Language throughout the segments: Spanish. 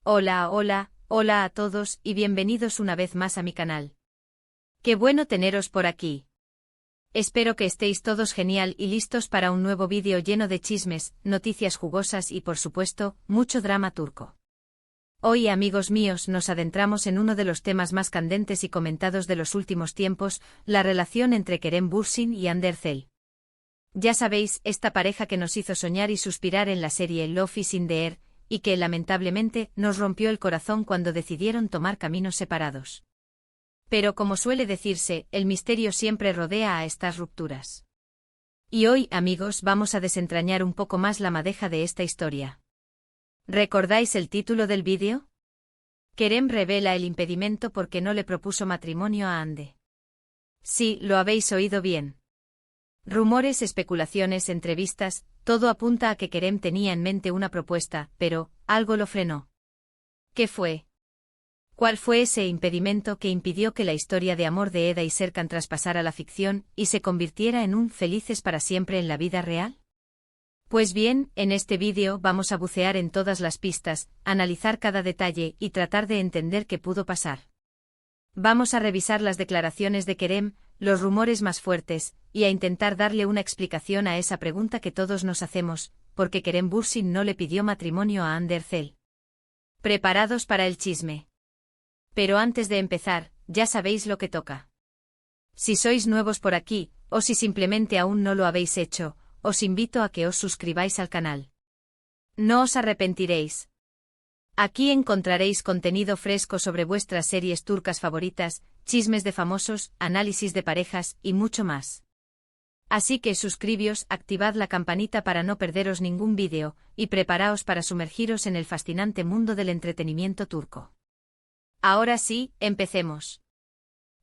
Hola a todos y bienvenidos una vez más a mi canal. Qué bueno teneros por aquí. Espero que estéis todos genial y listos para un nuevo vídeo lleno de chismes, noticias jugosas y por supuesto, mucho drama turco. Hoy, amigos míos, nos adentramos en uno de los temas más candentes y comentados de los últimos tiempos, la relación entre Kerem Bürsin y Hande Erçel. Ya sabéis, esta pareja que nos hizo soñar y suspirar en la serie Love is in the Air, y que, lamentablemente, nos rompió el corazón cuando decidieron tomar caminos separados. Pero como suele decirse, el misterio siempre rodea a estas rupturas. Y hoy, amigos, vamos a desentrañar un poco más la madeja de esta historia. ¿Recordáis el título del vídeo? Kerem revela el impedimento porque no le propuso matrimonio a Hande. Sí, lo habéis oído bien. Rumores, especulaciones, entrevistas, todo apunta a que Kerem tenía en mente una propuesta, pero algo lo frenó. ¿Qué fue? ¿Cuál fue ese impedimento que impidió que la historia de amor de Eda y Serkan traspasara la ficción y se convirtiera en un felices para siempre en la vida real? Pues bien, en este vídeo vamos a bucear en todas las pistas, analizar cada detalle y tratar de entender qué pudo pasar. Vamos a revisar las declaraciones de Kerem, los rumores más fuertes, y a intentar darle una explicación a esa pregunta que todos nos hacemos, ¿por qué Kerem Bürsin no le pidió matrimonio a Hande Erçel? ¿Preparados para el chisme? Pero antes de empezar, ya sabéis lo que toca. Si sois nuevos por aquí, o si simplemente aún no lo habéis hecho, os invito a que os suscribáis al canal. No os arrepentiréis. Aquí encontraréis contenido fresco sobre vuestras series turcas favoritas, chismes de famosos, análisis de parejas y mucho más. Así que suscribíos, activad la campanita para no perderos ningún vídeo, y preparaos para sumergiros en el fascinante mundo del entretenimiento turco. Ahora sí, empecemos.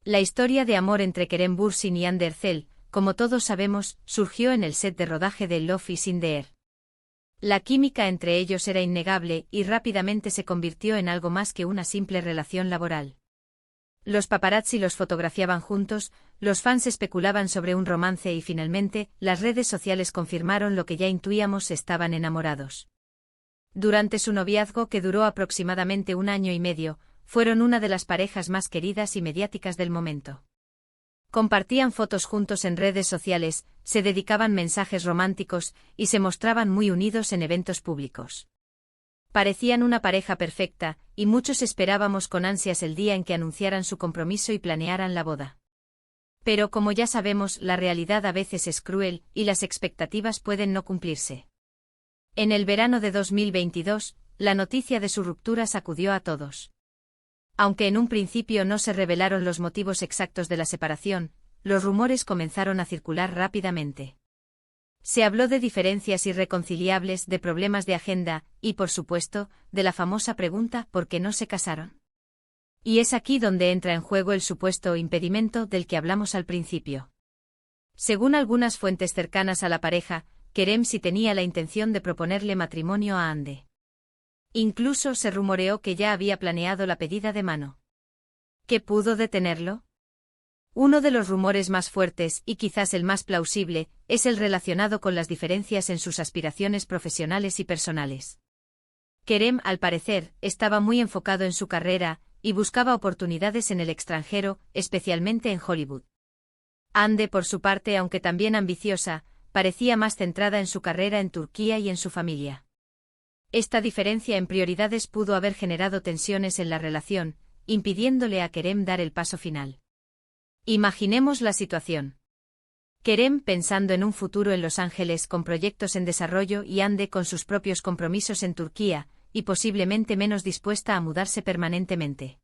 La historia de amor entre Kerem Bürsin y Hande Erçel, como todos sabemos, surgió en el set de rodaje de Love is in the Air. La química entre ellos era innegable y rápidamente se convirtió en algo más que una simple relación laboral. Los paparazzi los fotografiaban juntos, los fans especulaban sobre un romance y finalmente, las redes sociales confirmaron lo que ya intuíamos: estaban enamorados. Durante su noviazgo, que duró aproximadamente 1 año y medio, fueron una de las parejas más queridas y mediáticas del momento. Compartían fotos juntos en redes sociales, se dedicaban mensajes románticos y se mostraban muy unidos en eventos públicos. Parecían una pareja perfecta, y muchos esperábamos con ansias el día en que anunciaran su compromiso y planearan la boda. Pero como ya sabemos, la realidad a veces es cruel y las expectativas pueden no cumplirse. En el verano de 2022, la noticia de su ruptura sacudió a todos. Aunque en un principio no se revelaron los motivos exactos de la separación, los rumores comenzaron a circular rápidamente. Se habló de diferencias irreconciliables, de problemas de agenda, y por supuesto, de la famosa pregunta ¿por qué no se casaron? Y es aquí donde entra en juego el supuesto impedimento del que hablamos al principio. Según algunas fuentes cercanas a la pareja, Kerem sí tenía la intención de proponerle matrimonio a Hande. Incluso se rumoreó que ya había planeado la pedida de mano. ¿Qué pudo detenerlo? Uno de los rumores más fuertes, y quizás el más plausible, es el relacionado con las diferencias en sus aspiraciones profesionales y personales. Kerem, al parecer, estaba muy enfocado en su carrera, y buscaba oportunidades en el extranjero, especialmente en Hollywood. Hande, por su parte, aunque también ambiciosa, parecía más centrada en su carrera en Turquía y en su familia. Esta diferencia en prioridades pudo haber generado tensiones en la relación, impidiéndole a Kerem dar el paso final. Imaginemos la situación. Kerem pensando en un futuro en Los Ángeles con proyectos en desarrollo y Hande con sus propios compromisos en Turquía, y posiblemente menos dispuesta a mudarse permanentemente.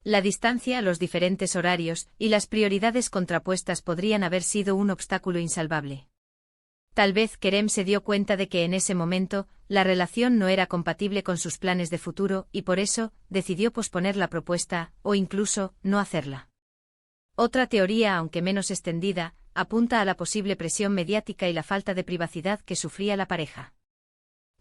La distancia, los diferentes horarios y las prioridades contrapuestas podrían haber sido un obstáculo insalvable. Tal vez Kerem se dio cuenta de que en ese momento, la relación no era compatible con sus planes de futuro y por eso, decidió posponer la propuesta, o incluso, no hacerla. Otra teoría, aunque menos extendida, apunta a la posible presión mediática y la falta de privacidad que sufría la pareja.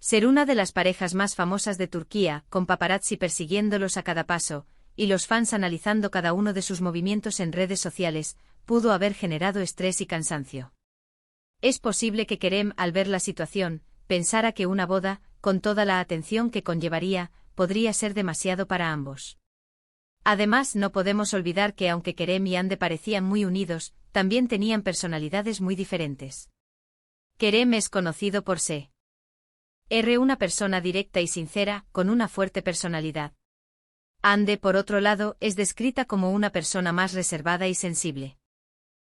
Ser una de las parejas más famosas de Turquía, con paparazzi persiguiéndolos a cada paso, y los fans analizando cada uno de sus movimientos en redes sociales, pudo haber generado estrés y cansancio. Es posible que Kerem, al ver la situación, pensara que una boda, con toda la atención que conllevaría, podría ser demasiado para ambos. Además, no podemos olvidar que aunque Kerem y Hande parecían muy unidos, también tenían personalidades muy diferentes. Kerem es conocido por ser una persona directa y sincera, con una fuerte personalidad. Hande, por otro lado, es descrita como una persona más reservada y sensible.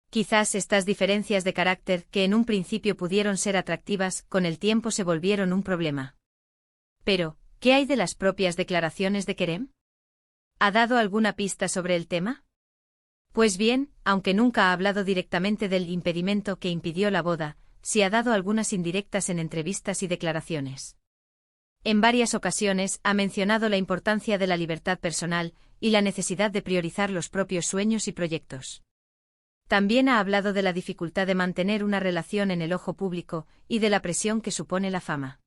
Quizás estas diferencias de carácter, que en un principio pudieron ser atractivas, con el tiempo se volvieron un problema. Pero, ¿qué hay de las propias declaraciones de Kerem? ¿Ha dado alguna pista sobre el tema? Pues bien, aunque nunca ha hablado directamente del impedimento que impidió la boda, sí ha dado algunas indirectas en entrevistas y declaraciones. En varias ocasiones ha mencionado la importancia de la libertad personal y la necesidad de priorizar los propios sueños y proyectos. También ha hablado de la dificultad de mantener una relación en el ojo público y de la presión que supone la fama.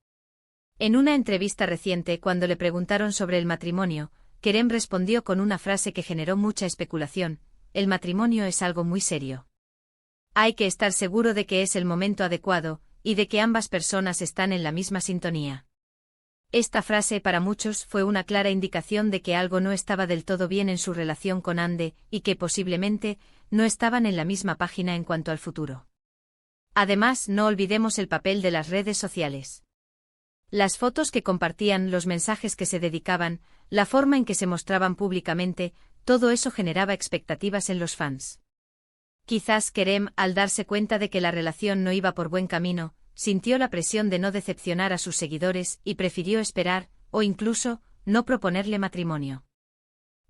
En una entrevista reciente, cuando le preguntaron sobre el matrimonio, Kerem respondió con una frase que generó mucha especulación: el matrimonio es algo muy serio. Hay que estar seguro de que es el momento adecuado, y de que ambas personas están en la misma sintonía. Esta frase para muchos fue una clara indicación de que algo no estaba del todo bien en su relación con Hande, y que posiblemente no estaban en la misma página en cuanto al futuro. Además, no olvidemos el papel de las redes sociales. Las fotos que compartían, los mensajes que se dedicaban, la forma en que se mostraban públicamente, todo eso generaba expectativas en los fans. Quizás Kerem, al darse cuenta de que la relación no iba por buen camino, sintió la presión de no decepcionar a sus seguidores y prefirió esperar, o incluso, no proponerle matrimonio.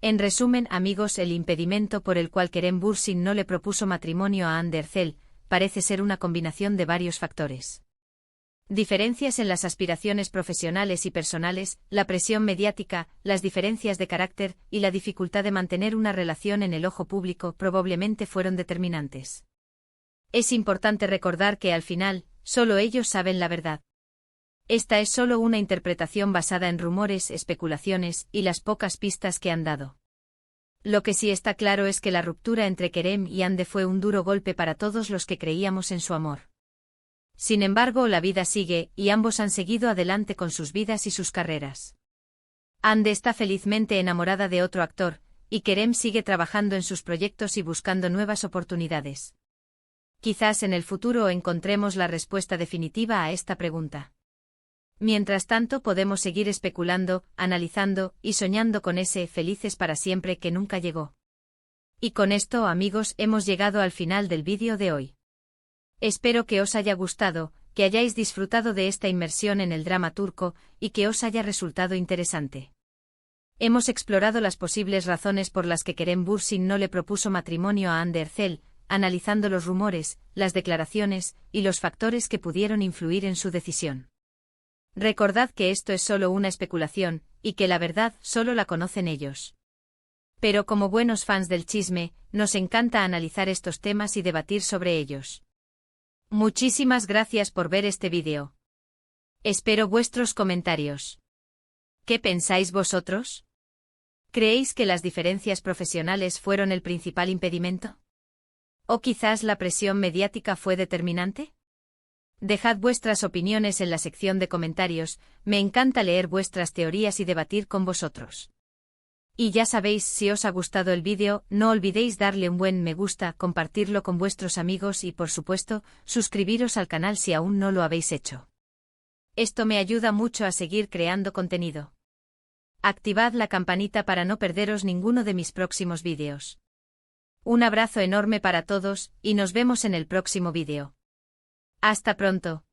En resumen, amigos, el impedimento por el cual Kerem Bürsin no le propuso matrimonio a Hande Erçel parece ser una combinación de varios factores. Diferencias en las aspiraciones profesionales y personales, la presión mediática, las diferencias de carácter y la dificultad de mantener una relación en el ojo público probablemente fueron determinantes. Es importante recordar que al final, solo ellos saben la verdad. Esta es solo una interpretación basada en rumores, especulaciones y las pocas pistas que han dado. Lo que sí está claro es que la ruptura entre Kerem y Hande fue un duro golpe para todos los que creíamos en su amor. Sin embargo, la vida sigue, y ambos han seguido adelante con sus vidas y sus carreras. Hande está felizmente enamorada de otro actor, y Kerem sigue trabajando en sus proyectos y buscando nuevas oportunidades. Quizás en el futuro encontremos la respuesta definitiva a esta pregunta. Mientras tanto, podemos seguir especulando, analizando y soñando con ese felices para siempre que nunca llegó. Y con esto, amigos, hemos llegado al final del vídeo de hoy. Espero que os haya gustado, que hayáis disfrutado de esta inmersión en el drama turco y que os haya resultado interesante. Hemos explorado las posibles razones por las que Kerem Bürsin no le propuso matrimonio a Hande Erçel, analizando los rumores, las declaraciones y los factores que pudieron influir en su decisión. Recordad que esto es solo una especulación, y que la verdad solo la conocen ellos. Pero como buenos fans del chisme, nos encanta analizar estos temas y debatir sobre ellos. Muchísimas gracias por ver este vídeo. Espero vuestros comentarios. ¿Qué pensáis vosotros? ¿Creéis que las diferencias profesionales fueron el principal impedimento? ¿O quizás la presión mediática fue determinante? Dejad vuestras opiniones en la sección de comentarios, me encanta leer vuestras teorías y debatir con vosotros. Y ya sabéis, si os ha gustado el vídeo, no olvidéis darle un buen me gusta, compartirlo con vuestros amigos y, por supuesto, suscribiros al canal si aún no lo habéis hecho. Esto me ayuda mucho a seguir creando contenido. Activad la campanita para no perderos ninguno de mis próximos vídeos. Un abrazo enorme para todos, y nos vemos en el próximo vídeo. Hasta pronto.